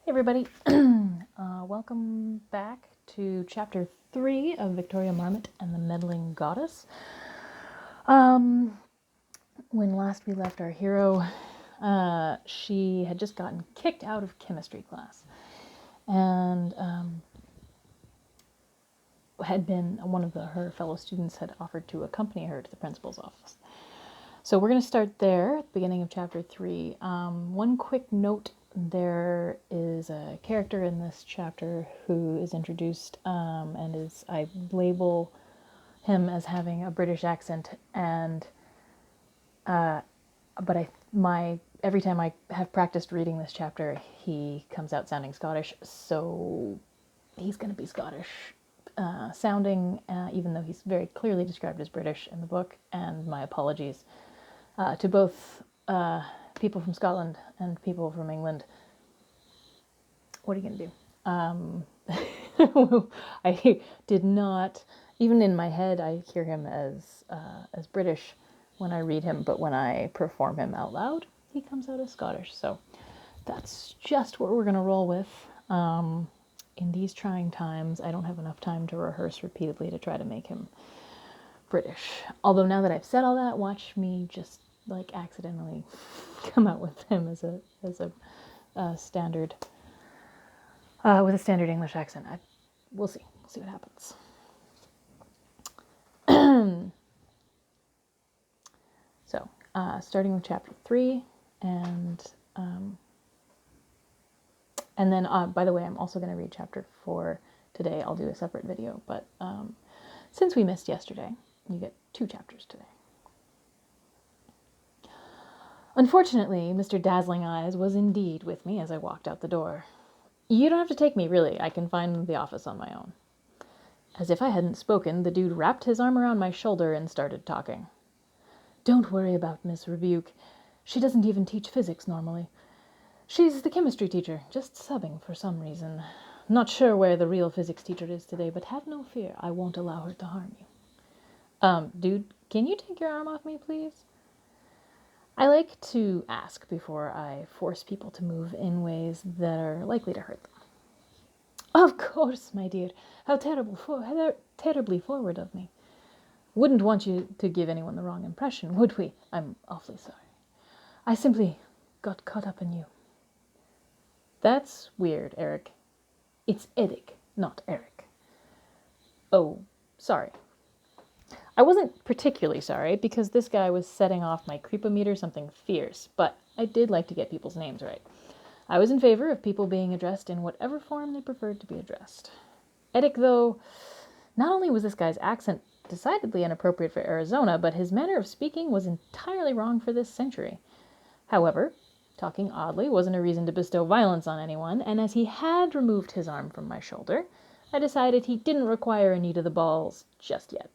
Hey everybody, welcome back to chapter 3 of Victoria Marmot and the Meddling Goddess. When last we left our hero, she had just gotten kicked out of chemistry class and had been, one of her fellow students had offered to accompany her to the principal's office. So we're going to start there at the beginning of chapter 3. One quick note. There is a character in this chapter who is introduced and I label him as having a British accent, and but every time I have practiced reading this chapter, he comes out sounding Scottish, so he's going to be Scottish sounding, even though he's very clearly described as British in the book, and my apologies to both people from Scotland and people from England. What are you going to do? I did not, even in my head, I hear him as British when I read him, but when I perform him out loud, he comes out as Scottish. So that's just what we're going to roll with. In these trying times, I don't have enough time to rehearse repeatedly to try to make him British. Although now that I've said all that, watch me just like accidentally come out with him as a standard with a standard English accent. We'll see. We'll see what happens. So, starting with chapter 3, and then, by the way, I'm also going to read chapter 4 today. I'll do a separate video, but since we missed yesterday, you get 2 chapters today. Unfortunately, Mr. Dazzling Eyes was indeed with me as I walked out the door. You don't have to take me, really. I can find the office on my own. As if I hadn't spoken, the dude wrapped his arm around my shoulder and started talking. Don't worry about Miss Rebuke. She doesn't even teach physics normally. She's the chemistry teacher, just subbing for some reason. Not sure where the real physics teacher is today, but have no fear. I won't allow her to harm you. Dude, can you take your arm off me, please? I like to ask before I force people to move in ways that are likely to hurt them. Of course, my dear. How terribly forward of me. Wouldn't want you to give anyone the wrong impression, would we? I'm awfully sorry. I simply got caught up in you. That's weird, Eric. It's Edic, not Eric. Oh, sorry. I wasn't particularly sorry, because this guy was setting off my creepometer something fierce, but I did like to get people's names right. I was in favor of people being addressed in whatever form they preferred to be addressed. Edic, though, not only was this guy's accent decidedly inappropriate for Arizona, but his manner of speaking was entirely wrong for this century. However, talking oddly wasn't a reason to bestow violence on anyone, and as he had removed his arm from my shoulder, I decided he didn't require a knee to the balls just yet.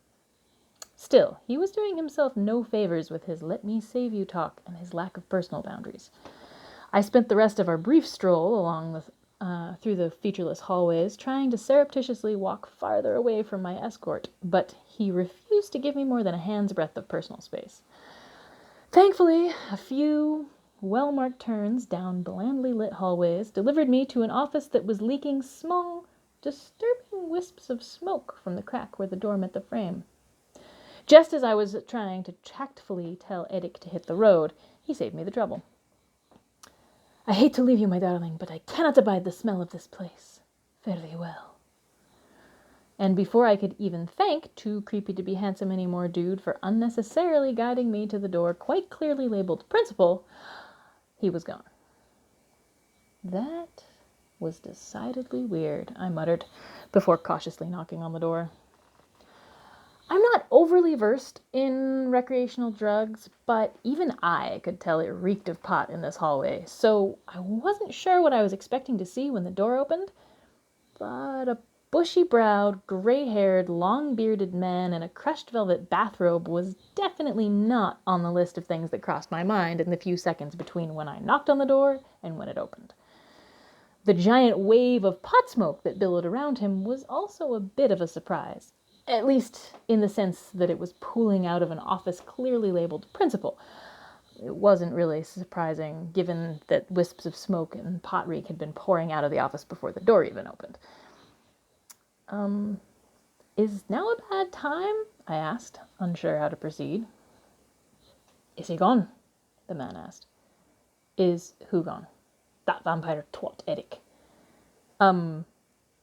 Still, he was doing himself no favors with his let-me-save-you talk and his lack of personal boundaries. I spent the rest of our brief stroll along through the featureless hallways trying to surreptitiously walk farther away from my escort, but he refused to give me more than a hand's breadth of personal space. Thankfully, a few well-marked turns down blandly lit hallways delivered me to an office that was leaking small, disturbing wisps of smoke from the crack where the door met the frame. Just as I was trying to tactfully tell Edic to hit the road, he saved me the trouble. I hate to leave you, my darling, but I cannot abide the smell of this place. Fare thee well. And before I could even thank too creepy to be handsome anymore dude for unnecessarily guiding me to the door quite clearly labeled principal, he was gone. That was decidedly weird, I muttered, before cautiously knocking on the door. I'm not overly versed in recreational drugs, but even I could tell it reeked of pot in this hallway, so I wasn't sure what I was expecting to see when the door opened, but a bushy-browed, gray-haired, long-bearded man in a crushed velvet bathrobe was definitely not on the list of things that crossed my mind in the few seconds between when I knocked on the door and when it opened. The giant wave of pot smoke that billowed around him was also a bit of a surprise. At least in the sense that it was pooling out of an office clearly labeled principal. It wasn't really surprising, given that wisps of smoke and pot reek had been pouring out of the office before the door even opened. Is now a bad time? I asked, unsure how to proceed. Is he gone? The man asked. Is who gone? That vampire twat, Eric.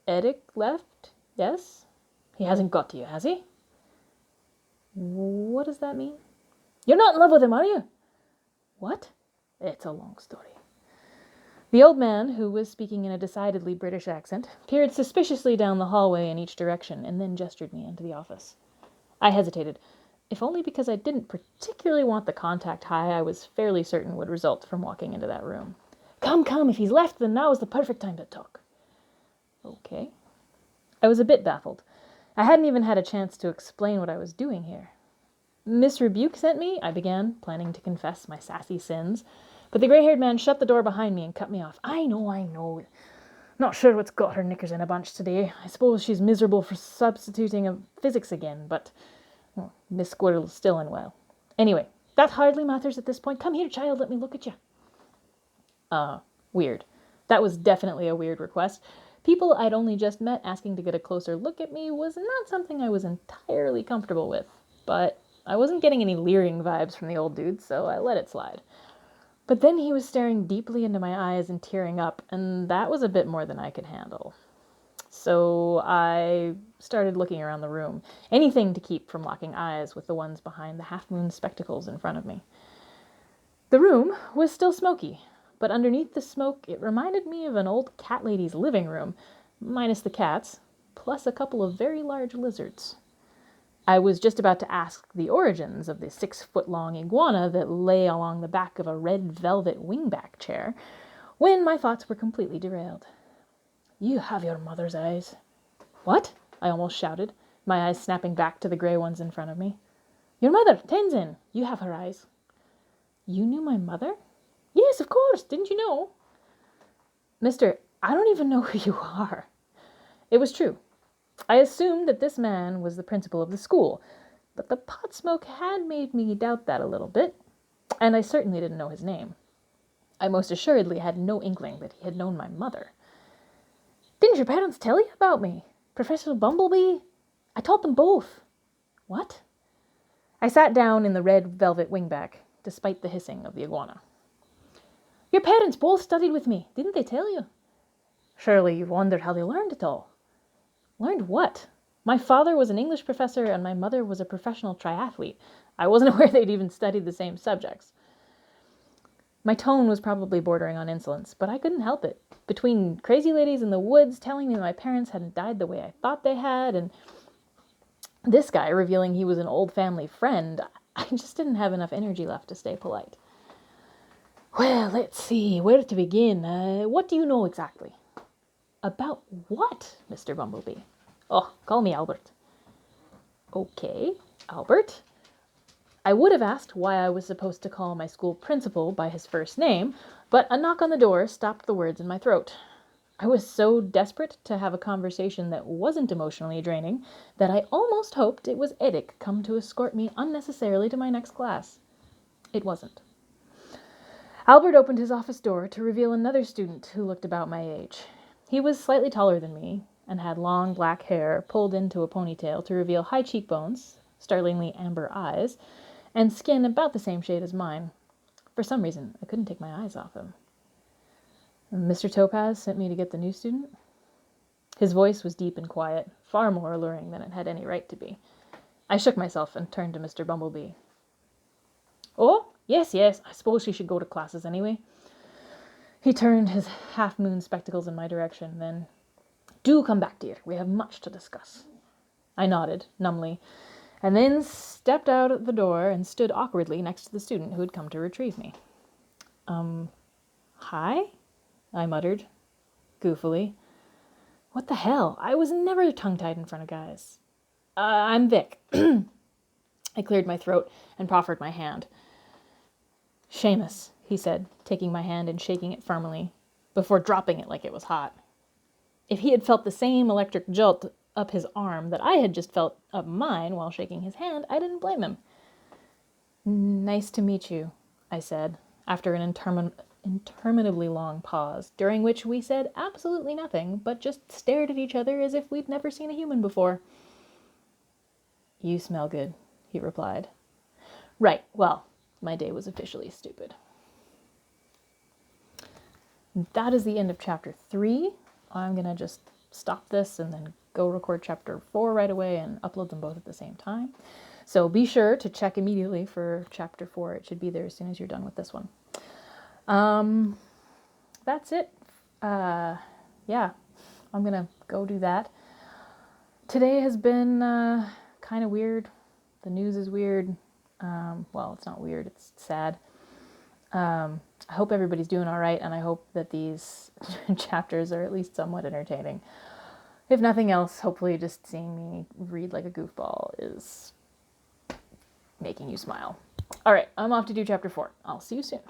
Eric left? Yes? He hasn't got to you, has he? What does that mean? You're not in love with him, are you? What? It's a long story. The old man, who was speaking in a decidedly British accent, peered suspiciously down the hallway in each direction and then gestured me into the office. I hesitated, if only because I didn't particularly want the contact high I was fairly certain would result from walking into that room. Come, if he's left, then now is the perfect time to talk. Okay. I was a bit baffled. I hadn't even had a chance to explain what I was doing here. Miss Rebuke sent me, I began, planning to confess my sassy sins, but the grey-haired man shut the door behind me and cut me off. I know. Not sure what's got her knickers in a bunch today. I suppose she's miserable for substituting of physics again, but Miss Squirrel's still unwell. Anyway, that hardly matters at this point. Come here, child, let me look at you. Weird. That was definitely a weird request. People I'd only just met asking to get a closer look at me was not something I was entirely comfortable with, but I wasn't getting any leering vibes from the old dude, so I let it slide. But then he was staring deeply into my eyes and tearing up, and that was a bit more than I could handle. So I started looking around the room, anything to keep from locking eyes with the ones behind the half-moon spectacles in front of me. The room was still smoky, but underneath the smoke it reminded me of an old cat lady's living room, minus the cats, plus a couple of very large lizards. I was just about to ask the origins of the 6-foot-long iguana that lay along the back of a red velvet wingback chair, when my thoughts were completely derailed. You have your mother's eyes. What? I almost shouted, my eyes snapping back to the grey ones in front of me. Your mother, Tenzin. You have her eyes. You knew my mother? Yes, of course. Didn't you know? Mister, I don't even know who you are. It was true. I assumed that this man was the principal of the school, but the pot smoke had made me doubt that a little bit, and I certainly didn't know his name. I most assuredly had no inkling that he had known my mother. Didn't your parents tell you about me? Professor Bumblebee? I taught them both. What? I sat down in the red velvet wingback, despite the hissing of the iguana. Your parents both studied with me, didn't they tell you? Surely you've wondered how they learned it all. Learned what? My father was an English professor and my mother was a professional triathlete. I wasn't aware they'd even studied the same subjects. My tone was probably bordering on insolence, but I couldn't help it. Between crazy ladies in the woods telling me my parents hadn't died the way I thought they had, and this guy revealing he was an old family friend, I just didn't have enough energy left to stay polite. Well, let's see, where to begin? What do you know exactly? About what, Mr. Bumblebee? Oh, call me Albert. Okay, Albert. I would have asked why I was supposed to call my school principal by his first name, but a knock on the door stopped the words in my throat. I was so desperate to have a conversation that wasn't emotionally draining that I almost hoped it was Edic come to escort me unnecessarily to my next class. It wasn't. Albert opened his office door to reveal another student who looked about my age. He was slightly taller than me and had long black hair pulled into a ponytail to reveal high cheekbones, startlingly amber eyes, and skin about the same shade as mine. For some reason, I couldn't take my eyes off him. Mr. Topaz sent me to get the new student? His voice was deep and quiet, far more alluring than it had any right to be. I shook myself and turned to Mr. Bumblebee. Oh, yes, I suppose she should go to classes anyway. He turned his half-moon spectacles in my direction, then, Do come back, dear. We have much to discuss. I nodded, numbly, and then stepped out the door and stood awkwardly next to the student who had come to retrieve me. Hi? I muttered, goofily. What the hell? I was never tongue-tied in front of guys. I'm Vic. I cleared my throat and proffered my hand. Seamus, he said, taking my hand and shaking it firmly, before dropping it like it was hot. If he had felt the same electric jolt up his arm that I had just felt up mine while shaking his hand, I didn't blame him. Nice to meet you, I said, after an interminably long pause, during which we said absolutely nothing, but just stared at each other as if we'd never seen a human before. You smell good, he replied. Right, well, my day was officially stupid. That is the end of chapter 3. I'm going to just stop this and then go record chapter 4 right away and upload them both at the same time. So be sure to check immediately for chapter 4. It should be there as soon as you're done with this one. That's it. Yeah, I'm going to go do that. Today has been kind of weird. The news is weird. Well, it's not weird. It's sad. I hope everybody's doing all right, and I hope that these chapters are at least somewhat entertaining. If nothing else, hopefully just seeing me read like a goofball is making you smile. All right, I'm off to do chapter 4. I'll see you soon.